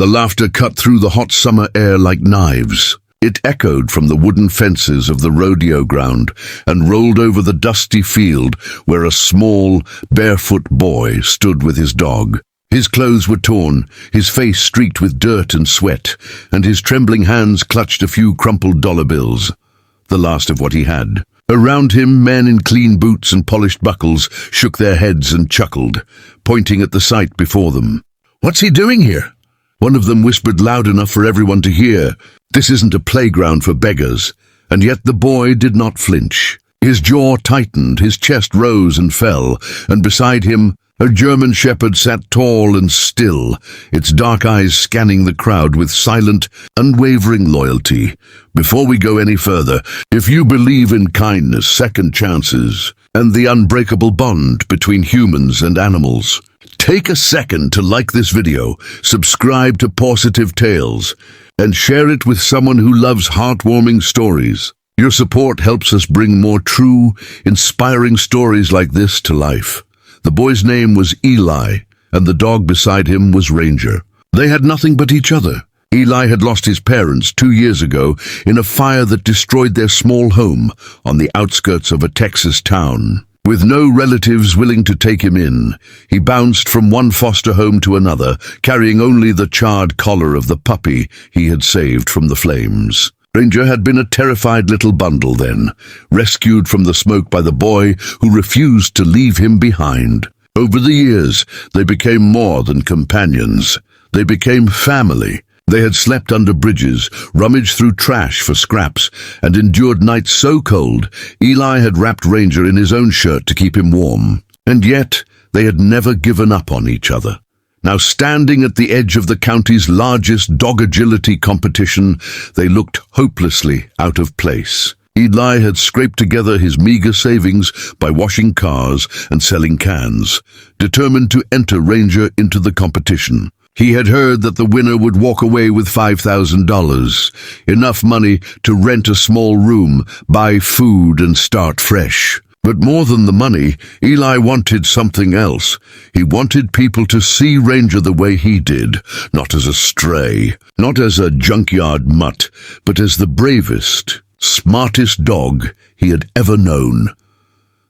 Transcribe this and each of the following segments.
The laughter cut through the hot summer air like knives. It echoed from the wooden fences of the rodeo ground and rolled over the dusty field where a small, barefoot boy stood with his dog. His clothes were torn, his face streaked with dirt and sweat, and his trembling hands clutched a few crumpled dollar bills, the last of what he had. Around him, men in clean boots and polished buckles shook their heads and chuckled, pointing at the sight before them. "What's he doing here?" One of them whispered loud enough for everyone to hear. "This isn't a playground for beggars." And yet the boy did not flinch. His jaw tightened, his chest rose and fell, and beside him, a German shepherd sat tall and still, its dark eyes scanning the crowd with silent, unwavering loyalty. "Before we go any further, if you believe in kindness, second chances, and the unbreakable bond between humans and animals, take a second to like this video, subscribe to Pawsitive Tales, and share it with someone who loves heartwarming stories. Your support helps us bring more true, inspiring stories like this to life." The boy's name was Eli, and the dog beside him was Ranger. They had nothing but each other. Eli had lost his parents 2 years ago in a fire that destroyed their small home on the outskirts of a Texas town. With no relatives willing to take him in, he bounced from one foster home to another, carrying only the charred collar of the puppy he had saved from the flames. Ranger had been a terrified little bundle then, rescued from the smoke by the boy who refused to leave him behind. Over the years, they became more than companions. They became family. They had slept under bridges, rummaged through trash for scraps, and endured nights so cold, Eli had wrapped Ranger in his own shirt to keep him warm. And yet, they had never given up on each other. Now standing at the edge of the county's largest dog agility competition, they looked hopelessly out of place. Eli had scraped together his meager savings by washing cars and selling cans, determined to enter Ranger into the competition. He had heard that the winner would walk away with $5,000, enough money to rent a small room, buy food, and start fresh. But more than the money, Eli wanted something else. He wanted people to see Ranger the way he did, not as a stray, not as a junkyard mutt, but as the bravest, smartest dog he had ever known.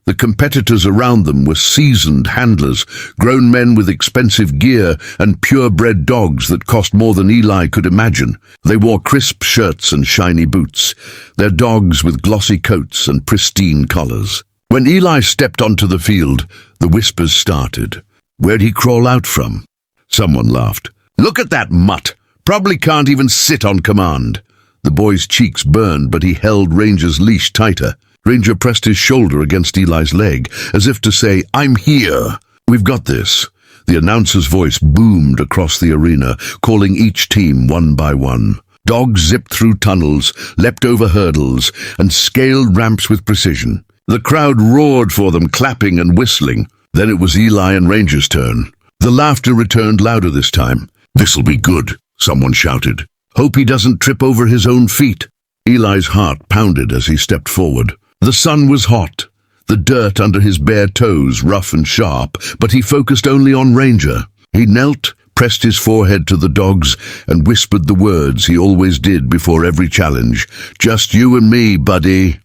The competitors around them were seasoned handlers, grown men with expensive gear and purebred dogs that cost more than Eli could imagine. They wore crisp shirts and shiny boots, their dogs with glossy coats and pristine collars. When Eli stepped onto the field, the whispers started. Where'd he crawl out from? Someone laughed. "Look at that mutt! Probably can't even sit on command." The boy's cheeks burned, but he held Ranger's leash tighter. Ranger pressed his shoulder against Eli's leg, as if to say, "I'm here. We've got this." The announcer's voice boomed across the arena, calling each team one by one. Dogs zipped through tunnels, leapt over hurdles, and scaled ramps with precision. The crowd roared for them, clapping and whistling. Then it was Eli and Ranger's turn. The laughter returned louder this time. "This'll be good," someone shouted. "Hope he doesn't trip over his own feet." Eli's heart pounded as he stepped forward. The sun was hot, the dirt under his bare toes rough and sharp, but he focused only on Ranger. He knelt, pressed his forehead to the dog's, and whispered the words he always did before every challenge. "Just you and me, buddy."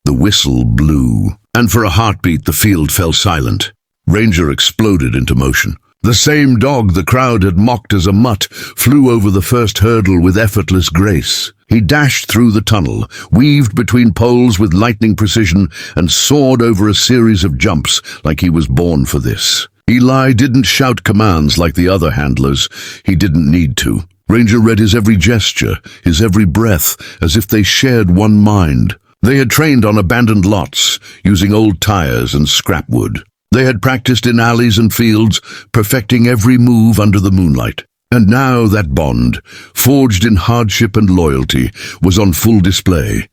The whistle blew, and for a heartbeat the field fell silent. Ranger exploded into motion. The same dog the crowd had mocked as a mutt flew over the first hurdle with effortless grace. He dashed through the tunnel, weaved between poles with lightning precision, and soared over a series of jumps like he was born for this. Eli didn't shout commands like the other handlers. He didn't need to. Ranger read his every gesture, his every breath, as if they shared one mind. They had trained on abandoned lots, using old tires and scrap wood. They had practiced in alleys and fields, perfecting every move under the moonlight. And now that bond, forged in hardship and loyalty, was on full display.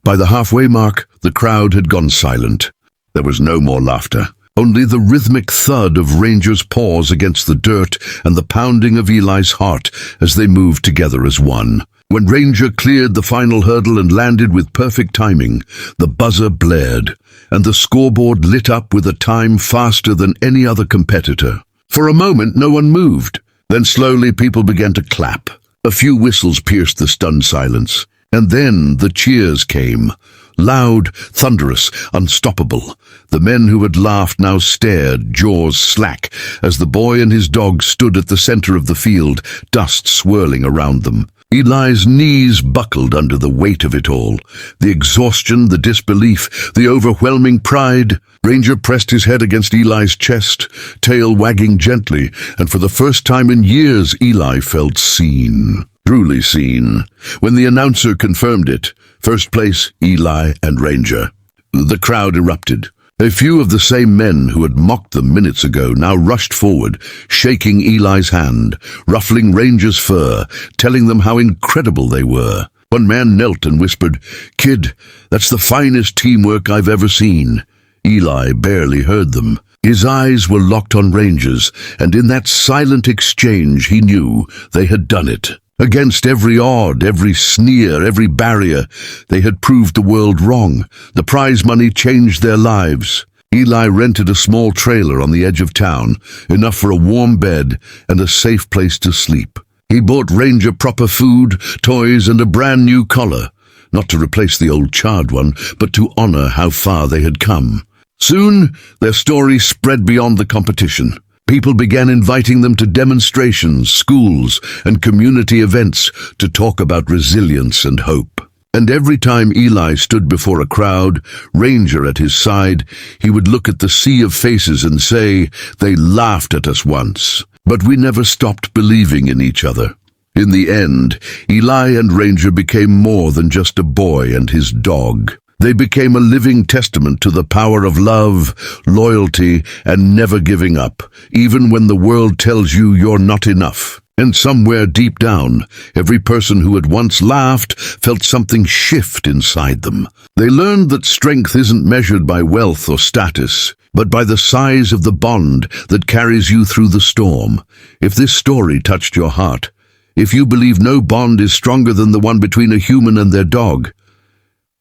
By the halfway mark, the crowd had gone silent. There was no more laughter, only the rhythmic thud of Ranger's paws against the dirt and the pounding of Eli's heart as they moved together as one. When Ranger cleared the final hurdle and landed with perfect timing, the buzzer blared, and the scoreboard lit up with a time faster than any other competitor. For a moment, no one moved. Then slowly people began to clap. A few whistles pierced the stunned silence. And then the cheers came. Loud, thunderous, unstoppable. The men who had laughed now stared, jaws slack, as the boy and his dog stood at the center of the field, dust swirling around them. Eli's knees buckled under the weight of it all. The exhaustion, the disbelief, the overwhelming pride. Ranger pressed his head against Eli's chest, tail wagging gently, and for the first time in years Eli felt seen. Truly seen. When the announcer confirmed it, first place, Eli and Ranger. The crowd erupted. A few of the same men who had mocked them minutes ago now rushed forward, shaking Eli's hand, ruffling Ranger's fur, telling them how incredible they were. One man knelt and whispered, "Kid, that's the finest teamwork I've ever seen." Eli barely heard them. His eyes were locked on Ranger's, and in that silent exchange he knew they had done it. Against every odd, every sneer, every barrier, they had proved the world wrong. The prize money changed their lives. Eli rented a small trailer on the edge of town, enough for a warm bed and a safe place to sleep. He bought Ranger proper food, toys, and a brand new collar, not to replace the old charred one, but to honor how far they had come. Soon, their story spread beyond the competition. People began inviting them to demonstrations, schools, and community events to talk about resilience and hope. And every time Eli stood before a crowd, Ranger at his side, he would look at the sea of faces and say, "They laughed at us once, but we never stopped believing in each other." In the end, Eli and Ranger became more than just a boy and his dog. They became a living testament to the power of love, loyalty, and never giving up, even when the world tells you you're not enough. And somewhere deep down, every person who had once laughed felt something shift inside them. They learned that strength isn't measured by wealth or status, but by the size of the bond that carries you through the storm. If this story touched your heart, if you believe no bond is stronger than the one between a human and their dog,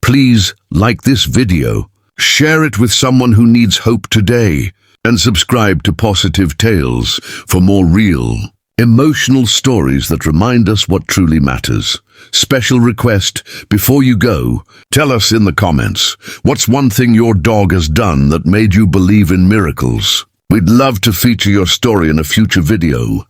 please like this video, share it with someone who needs hope today, and subscribe to Pawsitive Tales for more real, emotional stories that remind us what truly matters. Special request, before you go, tell us in the comments, what's one thing your dog has done that made you believe in miracles? We'd love to feature your story in a future video.